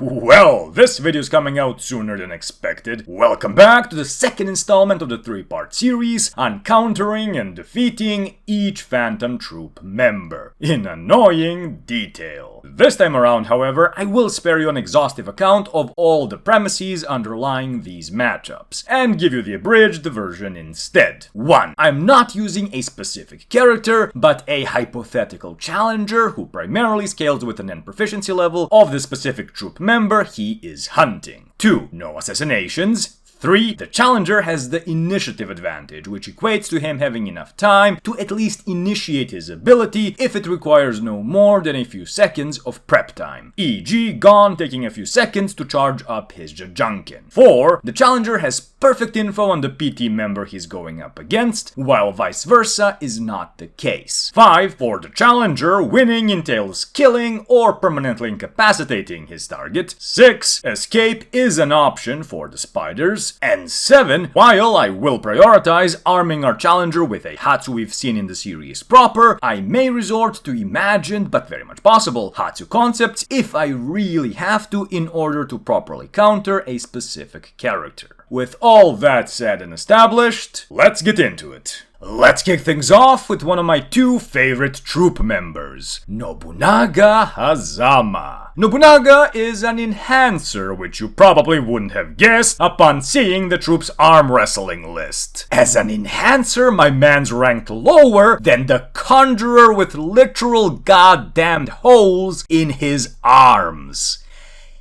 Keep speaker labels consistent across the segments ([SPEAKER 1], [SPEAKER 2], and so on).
[SPEAKER 1] Well, this video is coming out sooner than expected. Welcome back to the second installment of the three-part series on countering and defeating each Phantom Troupe member, in annoying detail. This time around, however, I will spare you an exhaustive account of all the premises underlying these matchups, and give you the abridged version instead. 1. I'm not using a specific character, but a hypothetical challenger who primarily scales with an N proficiency level of the specific troupe member he is hunting. 2. No assassinations. 3. The challenger has the initiative advantage, which equates to him having enough time to at least initiate his ability if it requires no more than a few seconds of prep time, e.g. Gon taking a few seconds to charge up his Jajunkin. 4. The challenger has perfect info on the PT member he's going up against, while vice versa is not the case. 5. For the challenger, winning entails killing or permanently incapacitating his target. 6. Escape is an option for the spiders. And 7. While I will prioritize arming our challenger with a Hatsu we've seen in the series proper, I may resort to imagined but very much possible Hatsu concepts if I really have to in order to properly counter a specific character. With all that said and established, let's get into it. Let's kick things off with one of my two favorite troupe members, Nobunaga Hazama. Nobunaga is an enhancer, which you probably wouldn't have guessed upon seeing the troupe's arm wrestling list. As an enhancer, my man's ranked lower than the conjurer with literal goddamned holes in his arms.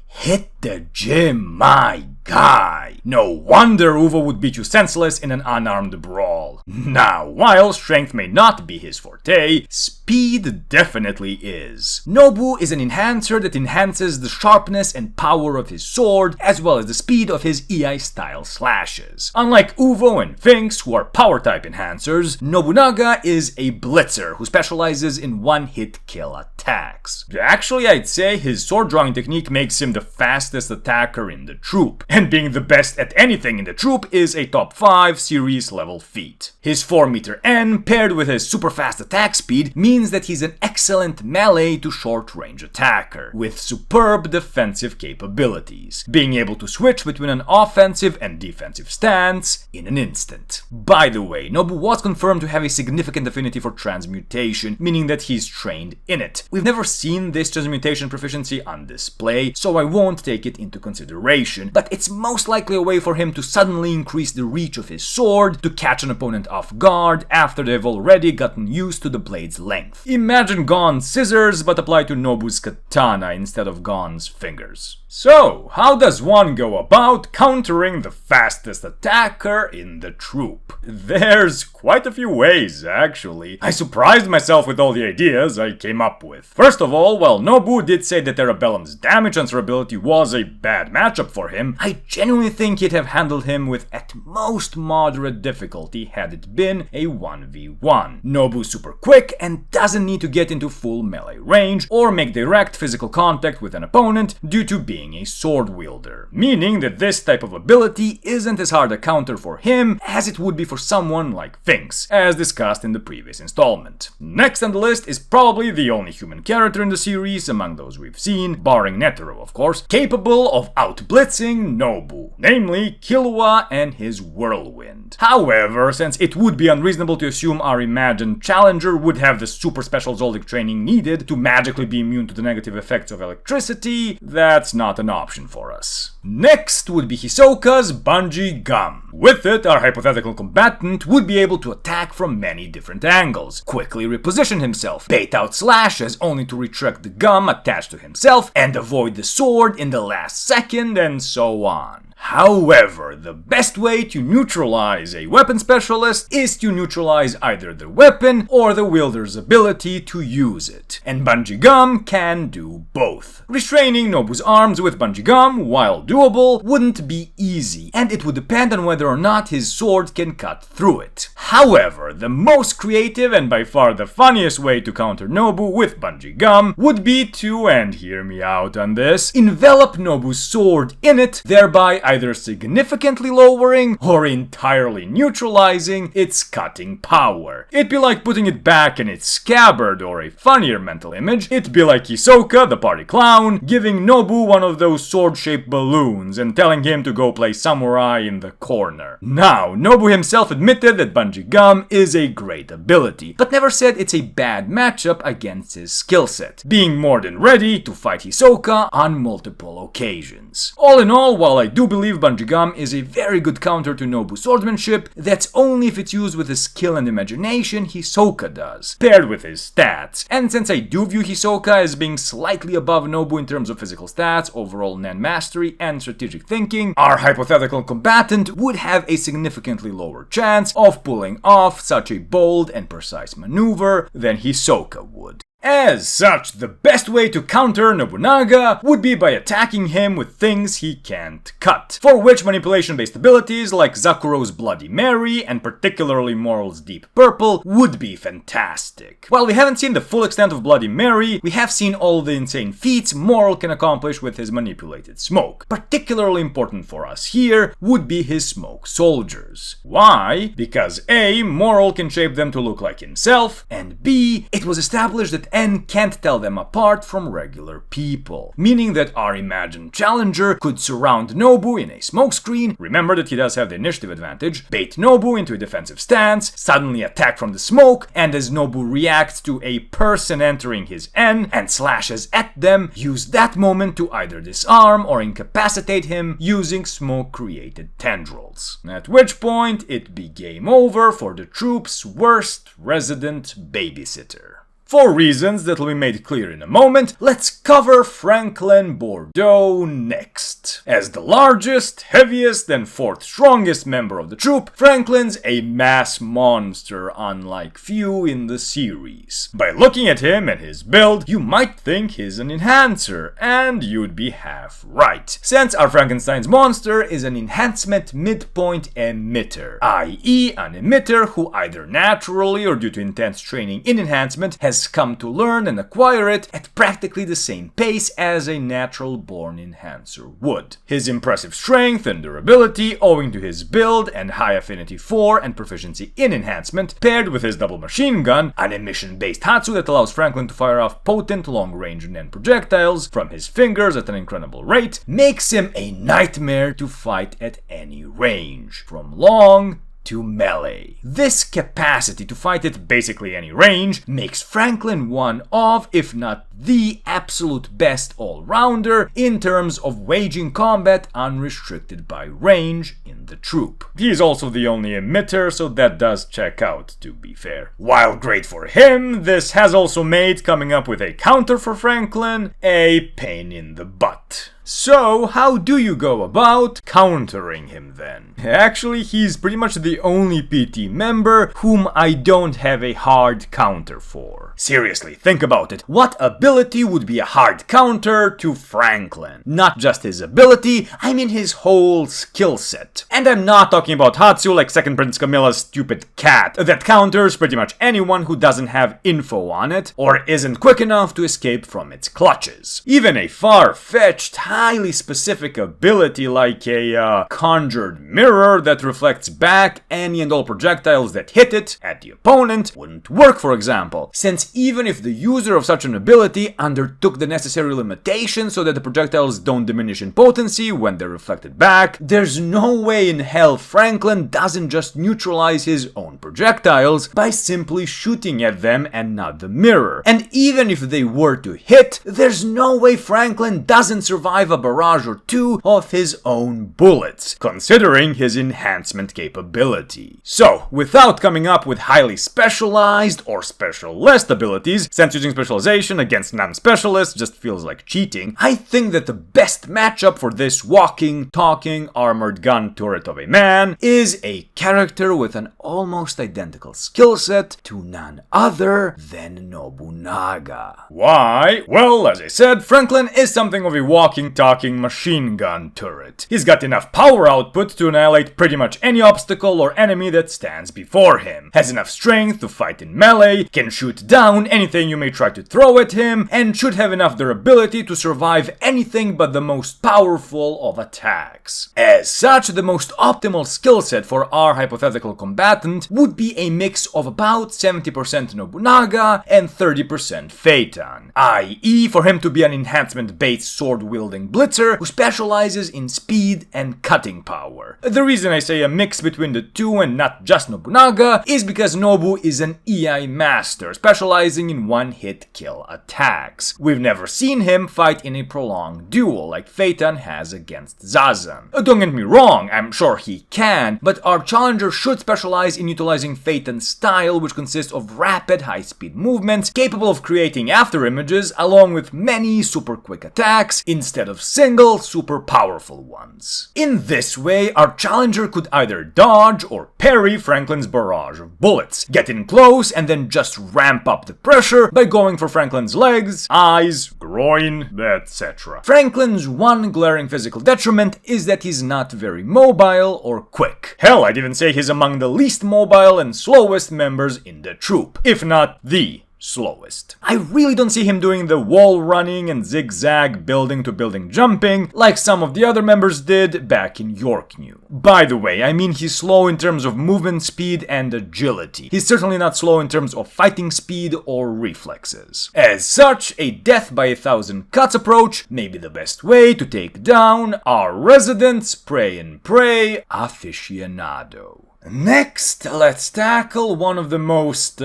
[SPEAKER 1] Hit the gym, my guy. No wonder Uvo would beat you senseless in an unarmed brawl. Now, while strength may not be his forte, speed definitely is. Nobu is an enhancer that enhances the sharpness and power of his sword, as well as the speed of his EI-style slashes. Unlike Uvo and Finks, who are power-type enhancers, Nobunaga is a blitzer who specializes in one-hit kill attacks. Actually, I'd say his sword-drawing technique makes him the fastest attacker in the troupe, and being the best at anything in the troupe is a top 5 series level feat. His 4-meter N paired with his super fast attack speed means that he's an excellent melee to short range attacker, with superb defensive capabilities, being able to switch between an offensive and defensive stance in an instant. By the way, Nobu was confirmed to have a significant affinity for transmutation, meaning that he's trained in it. We've never seen this transmutation proficiency on display, so I won't take it into consideration, but it's most likely a way for him to suddenly increase the reach of his sword to catch an opponent off guard after they've already gotten used to the blade's length. Imagine Gon's scissors but applied to Nobu's katana instead of Gon's fingers. So, how does one go about countering the fastest attacker in the troupe? There's quite a few ways, actually. I surprised myself with all the ideas I came up with. First of all, while Nobu did say that Arabellum's damage answerability was a bad matchup for him, I genuinely think he'd have handled him with at most moderate difficulty had it been a 1v1. Nobu's super quick and doesn't need to get into full melee range or make direct physical contact with an opponent due to being a sword wielder, meaning that this type of ability isn't as hard a counter for him as it would be for someone like Finks, as discussed in the previous installment. Next on the list is probably the only human character in the series, among those we've seen, barring Netero of course, capable of out-blitzing Nobu, namely Killua and his Whirlwind. However, since it would be unreasonable to assume our imagined challenger would have the super special Zoldyck training needed to magically be immune to the negative effects of electricity, that's not an option for us. Next would be Hisoka's Bungee Gum. With it, our hypothetical combatant would be able to attack from many different angles, quickly reposition himself, bait out slashes only to retract the gum attached to himself, and avoid the sword in the last second, and so on. However, the best way to neutralize a weapon specialist is to neutralize either the weapon or the wielder's ability to use it, and Bungee Gum can do both. Restraining Nobu's arms with Bungee Gum, while doable, wouldn't be easy, and it would depend on whether or not his sword can cut through it. However, the most creative and by far the funniest way to counter Nobu with Bungee Gum would be to, and hear me out on this, envelop Nobu's sword in it, thereby either significantly lowering or entirely neutralizing its cutting power. It'd be like putting it back in its scabbard, or a funnier mental image, it'd be like Hisoka, the party clown, giving Nobu one of those sword-shaped balloons and telling him to go play samurai in the corner. Now, Nobu himself admitted that bungee gum is a great ability, but never said it's a bad matchup against his skill set, being more than ready to fight Hisoka on multiple occasions. All in all, while I do believe bungee gum is a very good counter to Nobu's swordsmanship, that's only if it's used with the skill and imagination Hisoka does, paired with his stats. And since I do view Hisoka as being slightly above Nobu in terms of physical stats, overall Nen mastery, and strategic thinking, our hypothetical combatant would have a significantly lower chance of pulling off such a bold and precise maneuver than Hisoka would. As such, the best way to counter Nobunaga would be by attacking him with things he can't cut, for which manipulation-based abilities like Zakuro's Bloody Mary and particularly Moral's Deep Purple would be fantastic. While we haven't seen the full extent of Bloody Mary, we have seen all the insane feats Moral can accomplish with his manipulated smoke. Particularly important for us here would be his smoke soldiers. Why? Because A, Moral can shape them to look like himself, and B, it was established that N can't tell them apart from regular people, meaning that our imagined challenger could surround Nobu in a smokescreen, remember that he does have the initiative advantage, bait Nobu into a defensive stance, suddenly attack from the smoke, and as Nobu reacts to a person entering his N and slashes at them, use that moment to either disarm or incapacitate him using smoke-created tendrils. At which point, it'd be game over for the Troupe's worst resident babysitter. For reasons that will be made clear in a moment, let's cover Franklin Bordeaux next. As the largest, heaviest, and fourth strongest member of the Troupe, Franklin's a mass monster unlike few in the series. By looking at him and his build, you might think he's an enhancer, and you'd be half right, since our Frankenstein's monster is an enhancement midpoint emitter, i.e. an emitter who either naturally or due to intense training in enhancement has come to learn and acquire it at practically the same pace as a natural-born enhancer would. His impressive strength and durability, owing to his build and high affinity for and proficiency in enhancement, paired with his double machine gun, an emission-based Hatsu that allows Franklin to fire off potent long-range Nen projectiles from his fingers at an incredible rate, makes him a nightmare to fight at any range, from long to melee. This capacity to fight at basically any range makes Franklin one of, if not the absolute best all-rounder in terms of waging combat unrestricted by range in the Troupe. He's also the only emitter, so that does check out, to be fair. While great for him, this has also made coming up with a counter for Franklin a pain in the butt. So, how do you go about countering him then? Actually, he's pretty much the only PT member whom I don't have a hard counter for. Seriously, think about it. What ability would be a hard counter to Franklin? Not just his ability, I mean his whole skill set. And I'm not talking about Hatsu like Second Prince Camilla's stupid cat that counters pretty much anyone who doesn't have info on it or isn't quick enough to escape from its clutches. Even a far-fetched, highly specific ability like a conjured mirror that reflects back any and all projectiles that hit it at the opponent wouldn't work, for example, since even if the user of such an ability undertook the necessary limitations so that the projectiles don't diminish in potency when they're reflected back, there's no way in hell Franklin doesn't just neutralize his own projectiles by simply shooting at them and not the mirror. And even if they were to hit, there's no way Franklin doesn't survive a barrage or two of his own bullets, considering his enhancement capability. So, without coming up with highly specialized or specialist abilities, since using specialization against non-specialists just feels like cheating, I think that the best matchup for this walking, talking, armored gun turret of a man is a character with an almost identical skill set to none other than Nobunaga. Why? Well, as I said, Franklin is something of a walking, talking machine gun turret. He's got enough power output to annihilate pretty much any obstacle or enemy that stands before him, has enough strength to fight in melee, can shoot down anything you may try to throw at him, and should have enough durability to survive anything but the most powerful of attacks. As such, the most optimal skill set for our hypothetical combatant would be a mix of about 70% Nobunaga and 30% Phaeton, i.e. for him to be an enhancement-based sword-wielding blitzer who specializes in speed and cutting power. The reason I say a mix between the two and not just Nobunaga is because Nobu is an EI master, specializing in one-hit kill attacks. We've never seen him fight in a prolonged duel like Phaeton has against Zazan. Don't get me wrong, I'm sure he can, but our challenger should specialize in utilizing Phaeton's style, which consists of rapid high-speed movements capable of creating after images along with many super quick attacks instead of single super powerful ones. In this way, our challenger could either dodge or parry Franklin's barrage of bullets, get in close and then just ramp up the pressure by going for Franklin's legs, eyes, groin, etc. Franklin's one glaring physical detriment is that he's not very mobile or quick. Hell, I'd even say he's among the least mobile and slowest members in the troupe, if not the slowest. I really don't see him doing the wall running and zigzag building to building jumping like some of the other members did back in Yorknew. By the way, I mean he's slow in terms of movement speed and agility. He's certainly not slow in terms of fighting speed or reflexes. As such, a death by 1,000 cuts approach may be the best way to take down our resident spray and pray aficionado. Next, let's tackle one of the most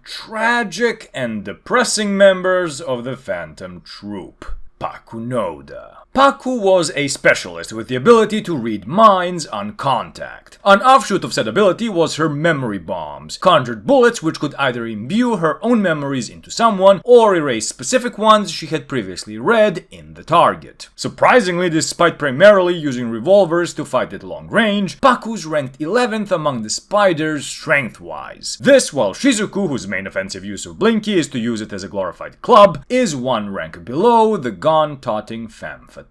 [SPEAKER 1] tragic and depressing members of the Phantom Troupe, Pakunoda. Paku was a specialist with the ability to read minds on contact. An offshoot of said ability was her memory bombs, conjured bullets which could either imbue her own memories into someone or erase specific ones she had previously read in the target. Surprisingly, despite primarily using revolvers to fight at long range, Paku's ranked 11th among the spiders strength-wise. This, while Shizuku, whose main offensive use of Blinky is to use it as a glorified club, is one rank below the gone-totting femme fatale.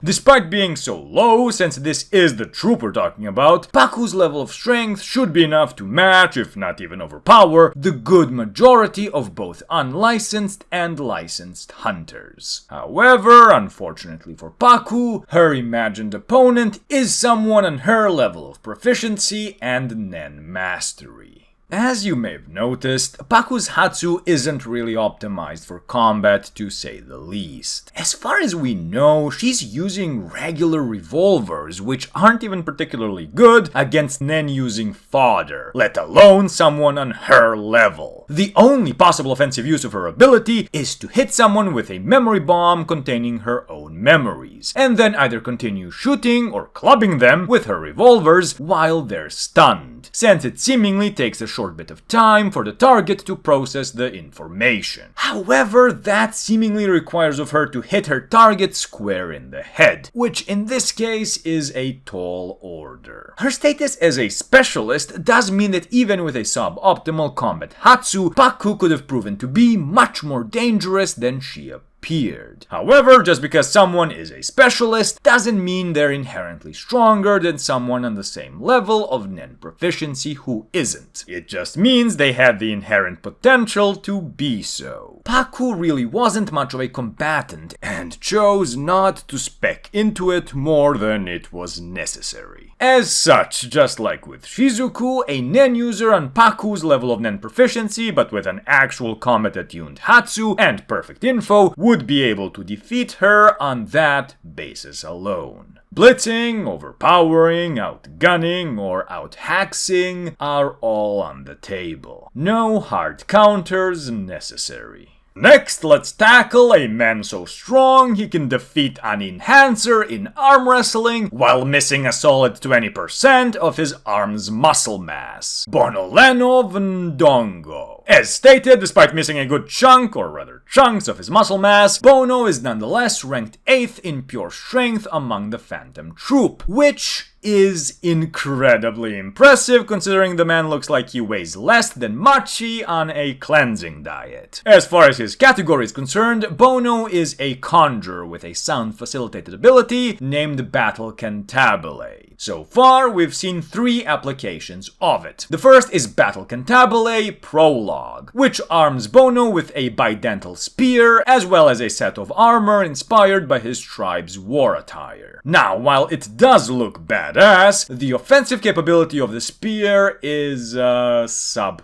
[SPEAKER 1] Despite being so low, since this is the troupe we're talking about, Paku's level of strength should be enough to match, if not even overpower, the good majority of both unlicensed and licensed hunters. However, unfortunately for Paku, her imagined opponent is someone on her level of proficiency and nen mastery. As you may have noticed, Paku's Hatsu isn't really optimized for combat, to say the least. As far as we know, she's using regular revolvers, which aren't even particularly good against nen-using fodder, let alone someone on her level. The only possible offensive use of her ability is to hit someone with a memory bomb containing her own memories, and then either continue shooting or clubbing them with her revolvers while they're stunned, since it seemingly takes a short bit of time for the target to process the information. However, that seemingly requires of her to hit her target square in the head, which in this case is a tall order. Her status as a specialist does mean that even with a suboptimal combat Hatsu, Paku could have proven to be much more dangerous than she appeared. However, just because someone is a specialist doesn't mean they're inherently stronger than someone on the same level of nen proficiency who isn't. It just means they had the inherent potential to be so. Paku really wasn't much of a combatant and chose not to spec into it more than it was necessary. As such, just like with Shizuku, a nen user on Paku's level of nen proficiency but with an actual combat-attuned Hatsu and perfect info would be able to defeat her on that basis alone. Blitzing, overpowering, outgunning, or outhaxing are all on the table. No hard counters necessary. Next, let's tackle a man so strong he can defeat an enhancer in arm wrestling while missing a solid 20% of his arm's muscle mass. Bonolenov and Hisoka. As stated, despite missing a good chunk, or rather chunks, of his muscle mass, Bono is nonetheless ranked 8th in pure strength among the Phantom Troupe, which is incredibly impressive considering the man looks like he weighs less than Machi on a cleansing diet. As far as his category is concerned, Bono is a conjurer with a sound facilitated ability named Battle Cantabile. So far, we've seen 3 applications of it. The first is Battle Cantabile Prologue, which arms Bono with a bidental spear, as well as a set of armor inspired by his tribe's war attire. Now, while it does look badass, the offensive capability of the spear is, subpar.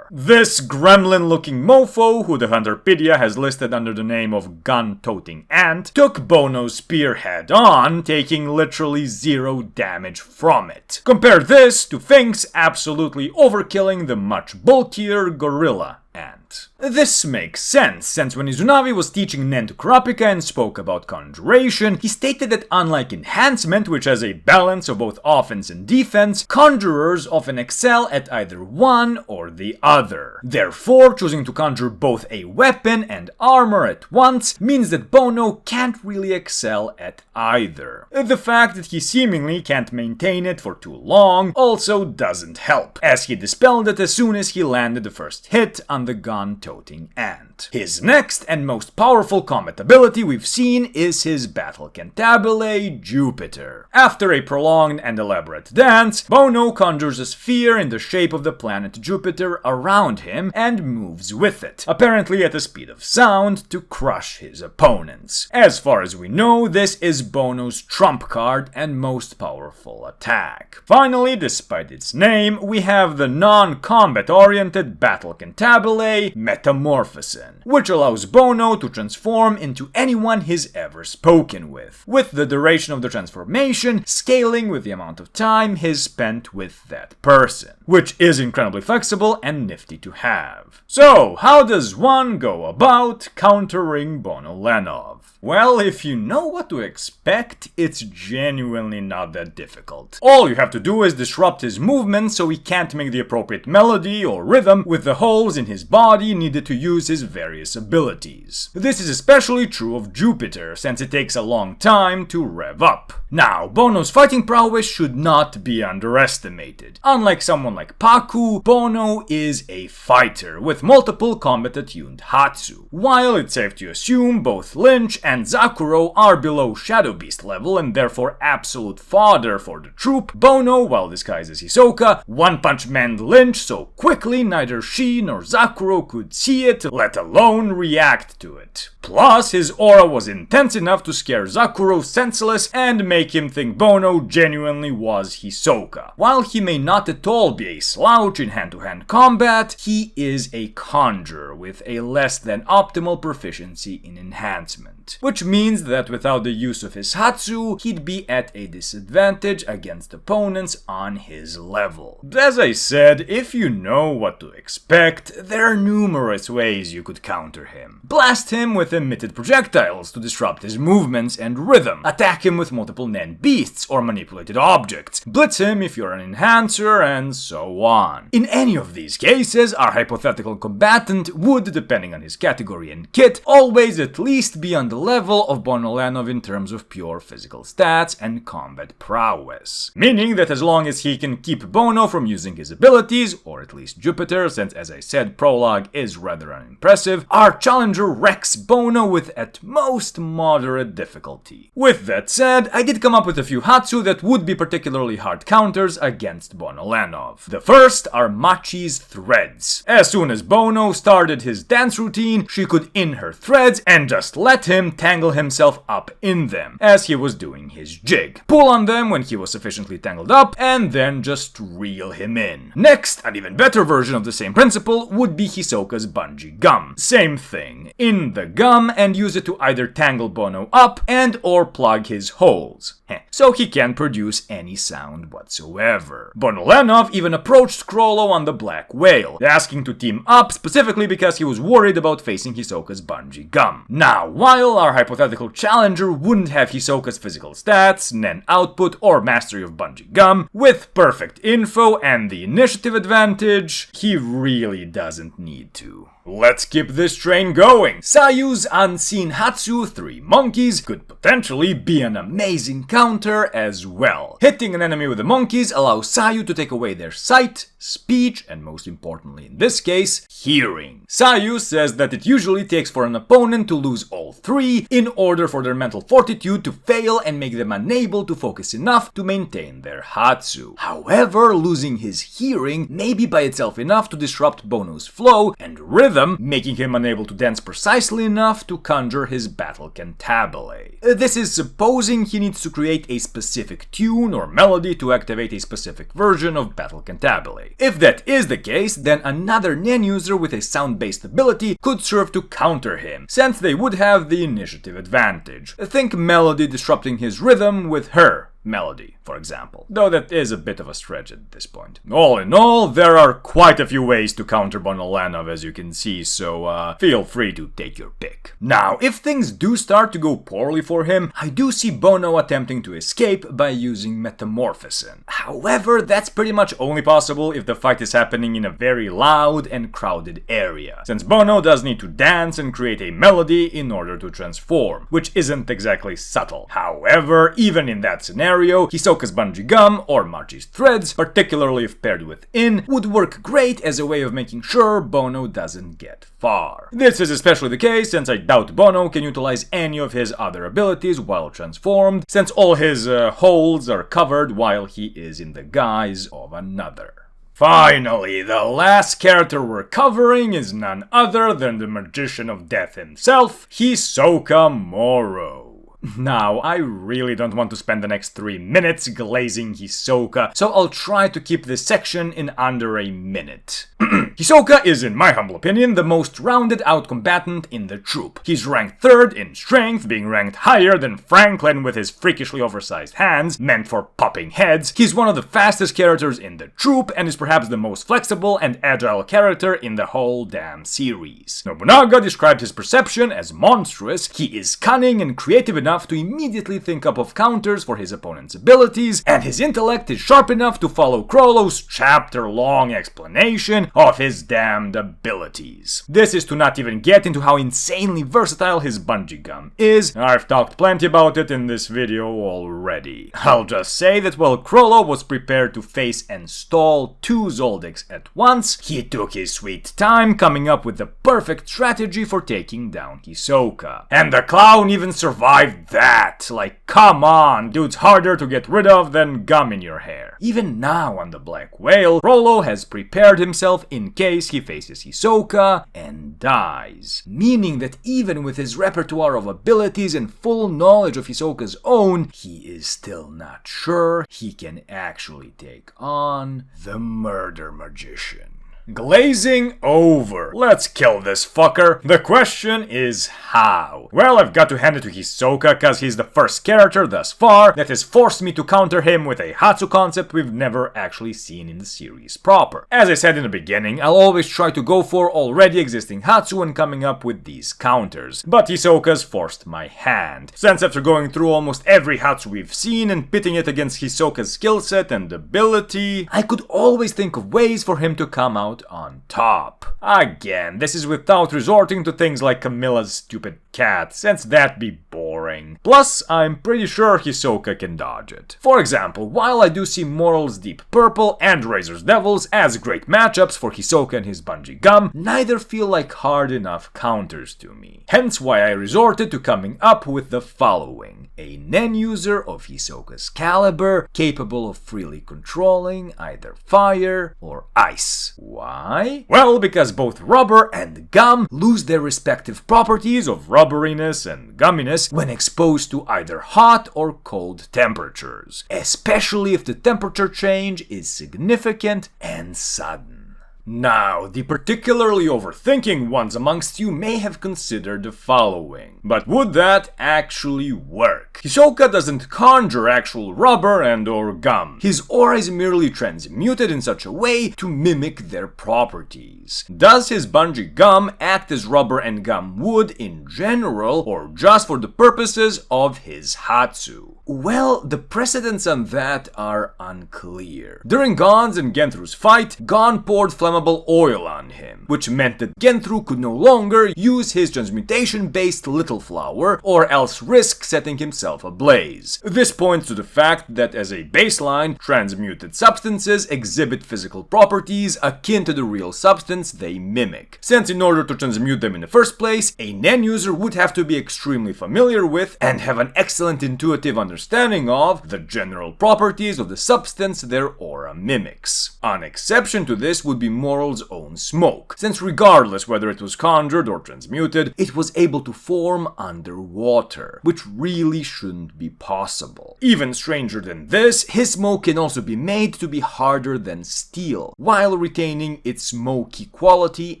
[SPEAKER 1] This gremlin-looking mofo, who the Hunterpedia has listed under the name of Gun-Toting Ant, took Bono's spear head-on, taking literally 0 damage from it. Compare this to Fink's absolutely overkilling the much bulkier Gorilla Ant. This makes sense, since when Izunavi was teaching Nen to Kurapika and spoke about conjuration, he stated that unlike enhancement, which has a balance of both offense and defense, conjurers often excel at either one or the other. Therefore, choosing to conjure both a weapon and armor at once means that Bono can't really excel at either. The fact that he seemingly can't maintain it for too long also doesn't help, as he dispelled it as soon as he landed the first hit on the Gun-Toting Ant. His next and most powerful combat ability we've seen is his Battle Cantabile Jupiter. After a prolonged and elaborate dance, Bono conjures a sphere in the shape of the planet Jupiter around him and moves with it, apparently at the speed of sound, to crush his opponents. As far as we know, this is Bono's trump card and most powerful attack. Finally, despite its name, we have the non-combat oriented Battle Cantabile Metamorphosin, which allows Bono to transform into anyone he's ever spoken with the duration of the transformation scaling with the amount of time he's spent with that person, which is incredibly flexible and nifty to have. So, how does one go about countering Bonolenov? Well, if you know what to expect, it's genuinely not that difficult. All you have to do is disrupt his movements so he can't make the appropriate melody or rhythm with the holes in his body needed to use his various abilities. This is especially true of Jupiter, since it takes a long time to rev up. Now, Bono's fighting prowess should not be underestimated. Unlike someone like Paku, Bono is a fighter with multiple combat-attuned Hatsu. While it's safe to assume both Lynch and Zakuro are below Shadow Beast level and therefore absolute fodder for the Troupe, Bono, while disguised as Hisoka, one-punch manned Lynch so quickly neither she nor Zakuro could see it, let alone react to it. Plus, his aura was intense enough to scare Zakuro senseless and make him think Bono genuinely was Hisoka. While he may not at all be a slouch in hand-to-hand combat, he is a conjurer with a less than optimal proficiency in enhancement, which means that without the use of his Hatsu, he'd be at a disadvantage against opponents on his level. As I said, if you know what to expect, there are numerous ways you could counter him. Blast him with emitted projectiles to disrupt his movements and rhythm, attack him with multiple Nen beasts or manipulated objects, blitz him if you're an enhancer, and so on. In any of these cases, our hypothetical combatant would, depending on his category and kit, always at least be on the level of Bonolenov in terms of pure physical stats and combat prowess. Meaning that as long as he can keep Bono from using his abilities, or at least Jupiter, since as I said Prologue is rather unimpressive, our challenger wrecks Bono with at most moderate difficulty. With that said, I did come up with a few Hatsu that would be particularly hard counters against Bonolenov. The first are Machi's threads. As soon as Bono started his dance routine, she could in her threads and just let him tangle himself up in them, as he was doing his jig. Pull on them when he was sufficiently tangled up, and then just reel him in. Next, an even better version of the same principle would be Hisoka's bungee gum. Same thing. In the gum and use it to either tangle Bono up and or plug his holes, so he can't produce any sound whatsoever. Bonolenov even approached Scrollo on the Black Whale, asking to team up specifically because he was worried about facing Hisoka's bungee gum. Now, while our hypothetical challenger wouldn't have Hisoka's physical stats, Nen output, or mastery of bungee gum, with perfect info and the initiative advantage, he really doesn't need to. Let's keep this train going! Sayu's Unseen Hatsu 3 Monkeys could potentially be an amazing counter as well. Hitting an enemy with the monkeys allows Sayu to take away their sight, speech, and most importantly in this case, hearing. Sayu says that it usually takes for an opponent to lose all three in order for their mental fortitude to fail and make them unable to focus enough to maintain their Hatsu. However, losing his hearing may be by itself enough to disrupt Bono's flow and rhythm, making him unable to dance precisely enough to conjure his battle cantabile. This is supposing he needs to create a specific tune or melody to activate a specific version of battle cantabile. If that is the case, then another Nen user with a sound-based ability could serve to counter him, since they would have the initiative advantage. Think melody disrupting his rhythm with her melody, for example. Though that is a bit of a stretch at this point. All in all, there are quite a few ways to counter Bonolenov, as you can see, so feel free to take your pick. Now, if things do start to go poorly for him, I do see Bono attempting to escape by using Metamorphosin. However, that's pretty much only possible if the fight is happening in a very loud and crowded area, since Bono does need to dance and create a melody in order to transform, which isn't exactly subtle. However, even in that scenario, Hisoka's bungee gum or Marchie's threads, particularly if paired with In, would work great as a way of making sure Bono doesn't get far. This is especially the case since I doubt Bono can utilize any of his other abilities while transformed, since all his holds are covered while he is in the guise of another. Finally, the last character we're covering is none other than the Magician of Death himself, Hisoka Moro. Now, I really don't want to spend the next 3 minutes glazing Hisoka, so I'll try to keep this section in under a minute. Hisoka is, in my humble opinion, the most rounded out combatant in the troupe. He's ranked 3rd in strength, being ranked higher than Franklin with his freakishly oversized hands, meant for popping heads. He's one of the fastest characters in the troupe, and is perhaps the most flexible and agile character in the whole damn series. Nobunaga described his perception as monstrous. He is cunning and creative enough to immediately think up of counters for his opponent's abilities, and his intellect is sharp enough to follow Crollo's chapter-long explanation of his damned abilities. This is to not even get into how insanely versatile his bungee gum is. I've talked plenty about it in this video already. I'll just say that while Crollo was prepared to face and stall 2 Zoldycks at once, he took his sweet time coming up with the perfect strategy for taking down Hisoka. And the clown even survived that. Like, come on, dude's harder to get rid of than gum in your hair. Even now on the Black Whale, Crollo has prepared himself in case he faces Hisoka and dies. Meaning that even with his repertoire of abilities and full knowledge of Hisoka's own, he is still not sure he can actually take on the Murder Magician. Glazing over. Let's kill this fucker. The question is how? Well, I've got to hand it to Hisoka, cause he's the first character thus far that has forced me to counter him with a Hatsu concept we've never actually seen in the series proper. As I said in the beginning, I'll always try to go for already existing Hatsu when coming up with these counters, but Hisoka's forced my hand. Since after going through almost every Hatsu we've seen and pitting it against Hisoka's skill set and ability, I could always think of ways for him to come out on top. Again, this is without resorting to things like Camilla's stupid cat, since that'd be boring. Plus, I'm pretty sure Hisoka can dodge it. For example, while I do see Moral's Deep Purple and Razor's Devils as great matchups for Hisoka and his bungee gum, neither feel like hard enough counters to me. Hence why I resorted to coming up with the following. A Nen user of Hisoka's caliber, capable of freely controlling either fire or ice. Why? Well, because both rubber and gum lose their respective properties of rubberiness and gumminess when exposed to either hot or cold temperatures, especially if the temperature change is significant and sudden. Now, the particularly overthinking ones amongst you may have considered the following. But would that actually work? Hisoka doesn't conjure actual rubber and or gum. His aura is merely transmuted in such a way to mimic their properties. Does his bungee gum act as rubber and gum would in general, or just for the purposes of his Hatsu? Well, the precedents on that are unclear. During Gon's and Genthru's fight, Gon poured flammable oil on him, which meant that Genthru could no longer use his transmutation-based Little Flower, or else risk setting himself ablaze. This points to the fact that as a baseline, transmuted substances exhibit physical properties akin to the real substance they mimic, since in order to transmute them in the first place, a NAN-user would have to be extremely familiar with and have an excellent intuitive understanding of the general properties of the substance their aura mimics. An exception to this would be Moral's own smoke, since regardless whether it was conjured or transmuted, it was able to form underwater, which really shouldn't be possible. Even stranger than this, his smoke can also be made to be harder than steel, while retaining its smoky quality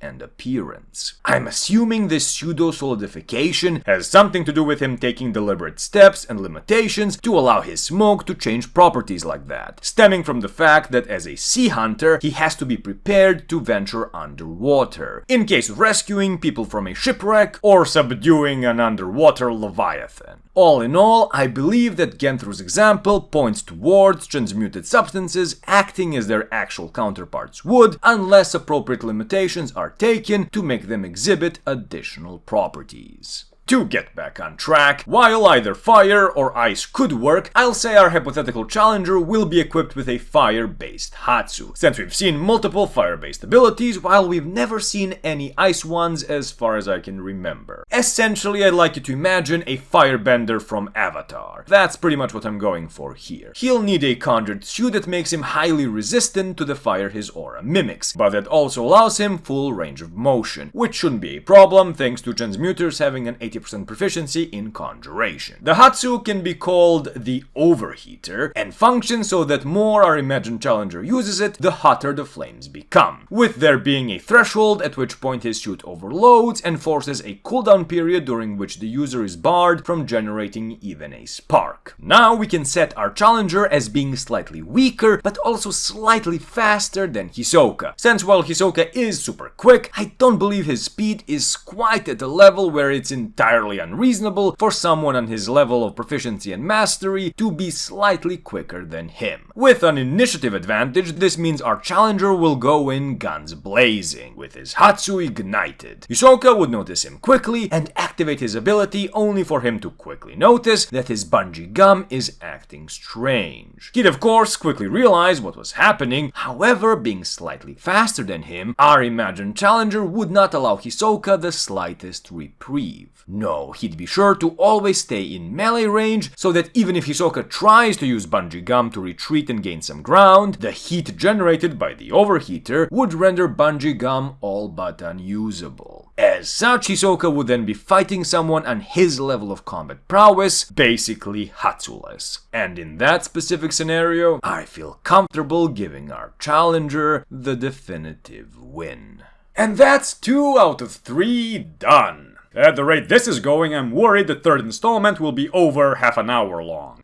[SPEAKER 1] and appearance. I'm assuming this pseudo-solidification has something to do with him taking deliberate steps and limitations to allow his smoke to change properties like that, stemming from the fact that as a sea hunter, he has to be prepared to venture underwater, in case of rescuing people from a shipwreck or subduing an underwater leviathan. All in all, I believe that Genthru's example points towards transmuted substances acting as their actual counterparts would, unless appropriate limitations are taken to make them exhibit additional properties. To get back on track, while either fire or ice could work, I'll say our hypothetical challenger will be equipped with a fire-based Hatsu, since we've seen multiple fire-based abilities while we've never seen any ice ones as far as I can remember. Essentially, I'd like you to imagine a firebender from Avatar. That's pretty much what I'm going for here. He'll need a conjured suit that makes him highly resistant to the fire his aura mimics, but that also allows him full range of motion, which shouldn't be a problem thanks to transmuters having an 80% proficiency in conjuration. The Hatsu can be called the overheater and functions so that more our imagined challenger uses it, the hotter the flames become, with there being a threshold at which point his suit overloads and forces a cooldown period during which the user is barred from generating even a spark. Now we can set our challenger as being slightly weaker but also slightly faster than Hisoka, since while Hisoka is super quick, I don't believe his speed is quite at a level where it's entirely unreasonable for someone on his level of proficiency and mastery to be slightly quicker than him. With an initiative advantage, this means our challenger will go in guns blazing, with his Hatsu ignited. Hisoka would notice him quickly and activate his ability only for him to quickly notice that his bungee gum is acting strange. He'd of course quickly realize what was happening, however, being slightly faster than him, our imagined challenger would not allow Hisoka the slightest reprieve. No, he'd be sure to always stay in melee range, so that even if Hisoka tries to use bungee gum to retreat and gain some ground, the heat generated by the overheater would render bungee gum all but unusable. As such, Hisoka would then be fighting someone on his level of combat prowess, basically Hatsu-less. And in that specific scenario, I feel comfortable giving our challenger the definitive win. And that's 2 out of 3 done. At the rate this is going, I'm worried the third installment will be over half an hour long.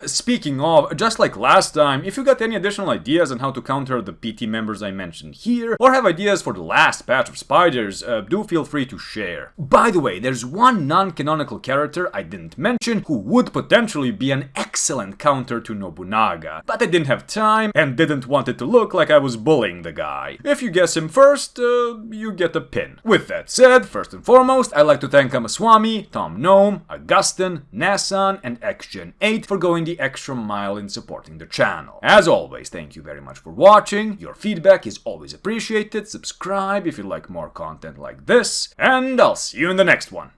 [SPEAKER 1] Speaking of, just like last time, if you got any additional ideas on how to counter the PT members I mentioned here, or have ideas for the last batch of spiders, do feel free to share. By the way, there's one non-canonical character I didn't mention who would potentially be an excellent counter to Nobunaga, but I didn't have time and didn't want it to look like I was bullying the guy. If you guess him first, you get a pin. With that said, first and foremost, I'd like to thank Amaswamy, Tom Gnome, Augustin, Nassan, and XGen8 for going the extra mile in supporting the channel. As always, thank you very much for watching, your feedback is always appreciated, subscribe if you like more content like this, and I'll see you in the next one.